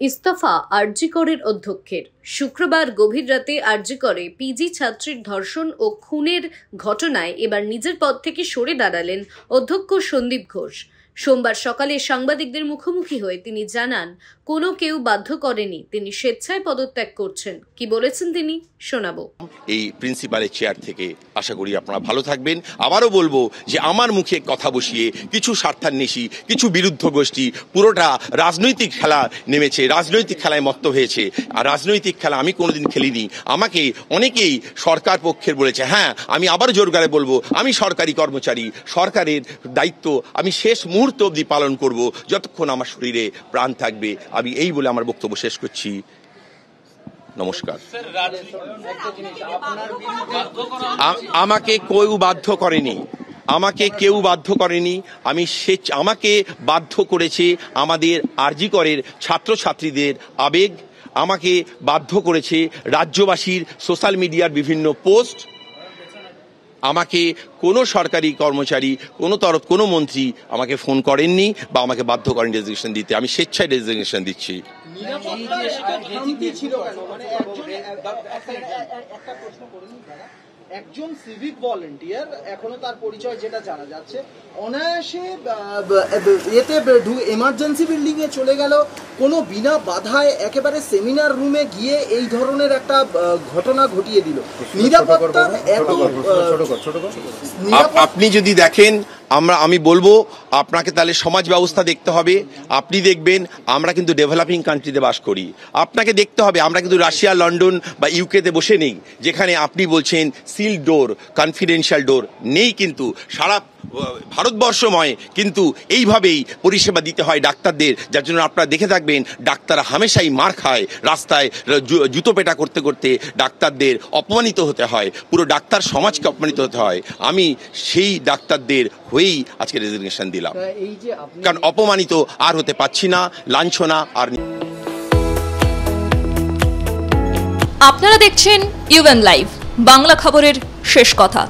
ইস্তফা আরজি করের অধ্যক্ষের। শুক্রবার গভীর রাতে আরজি করে পিজি ছাত্রীর ধর্ষণ ও খুনের ঘটনায় এবার নিজের পদ থেকে সরে দাঁড়ালেন অধ্যক্ষ সন্দীপ ঘোষ। সোমবার সকালে সাংবাদিকদের মুখোমুখি হয়ে তিনি জানান, কোনো কেউ বাধ্য করেনি, তিনি স্বেচ্ছায় পদত্যাগ করছেন। কি বলেছেন তিনি শোনাবো। এই প্রিন্সিপালের চেয়ার থেকে আশা করি আপনারা ভালো থাকবেন। আবারও বলবো যে আমার মুখে কথা বসিয়ে কিছু স্বার্থান্বেষী, কিছু বিরুদ্ধ গোষ্ঠী পুরোটা রাজনৈতিক খেলা নেমেছে, রাজনৈতিক খেলায় মত্ত হয়েছে। আর রাজনৈতিক খেলা আমি কোনোদিন খেলিনি। আমাকে অনেকেই সরকার পক্ষের বলেছে। হ্যাঁ, আমি আবার জোর করে বলবো, আমি সরকারি কর্মচারী, সরকারের দায়িত্ব আমি শেষ মুহূর্ত অবধি পালন করব, যতক্ষণ আমার শরীরে প্রাণ থাকবে। আমি এই বলে আমার বক্তব্য শেষ করছি। নমস্কার। আমাকে কেউ বাধ্য করেনি, আমাকে কেউ বাধ্য করেনি। আমাকে বাধ্য করেছে আমাদের আরজি করের ছাত্রছাত্রীদের আবেগ, আমাকে বাধ্য করেছে রাজ্যবাসীর সোশ্যাল মিডিয়ার বিভিন্ন পোস্ট। আমাকে কোনো সরকারি কর্মচারী, কোনো মন্ত্রী আমাকে ফোন করেননি বা আমাকে বাধ্য করেন রেজিগনেশন দিতে। আমি স্বেচ্ছায় রেজিগনেশন দিচ্ছি। একজন সিভিক ভলেন্টিয়ার, এখনো তার পরিচয় যেটা জানা যাচ্ছে, অনায়াসে এতে এমার্জেন্সি বিল্ডিং এ চলে গেল, কোনো বিনা বাধায় একেবারে সেমিনার রুমে গিয়ে এই ধরনের একটা ঘটনা ঘটিয়ে দিল। নিরাপত্তার এত আপনি যদি দেখেন, আমি বলবো আপনাকে তাহলে সমাজ ব্যবস্থা দেখতে হবে। আপনি দেখবেন আমরা কিন্তু ডেভেলপিং কান্ট্রিতে বাস করি। আপনাকে দেখতে হবে আমরা কিন্তু রাশিয়া, লন্ডন বা ইউকেতে বসে নেই, যেখানে আপনি বলছেন সিল ডোর, কনফিডেন্সিয়াল ডোর নেই। কিন্তু সারা ভারতবর্ষময় কিন্তু এইভাবেই পরিষেবা দিতে হয় ডাক্তারদের, যার জন্য আপনারা দেখে থাকবেন ডাক্তাররা হামেশাই মার খায়, রাস্তায় জুতো পেটা করতে করতে ডাক্তারদের অপমানিত হতে হয়, পুরো ডাক্তার সমাজকে অপমানিত হতে হয়। আমি সেই ডাক্তারদের হয়েই আজকে রেজিগনেশন দিলাম, কারণ অপমানিত আর হতে পারছি না, লাঞ্ছনা আর। আপনারা দেখছেন ইউএন লাইভ, বাংলা খবরের শেষ কথা।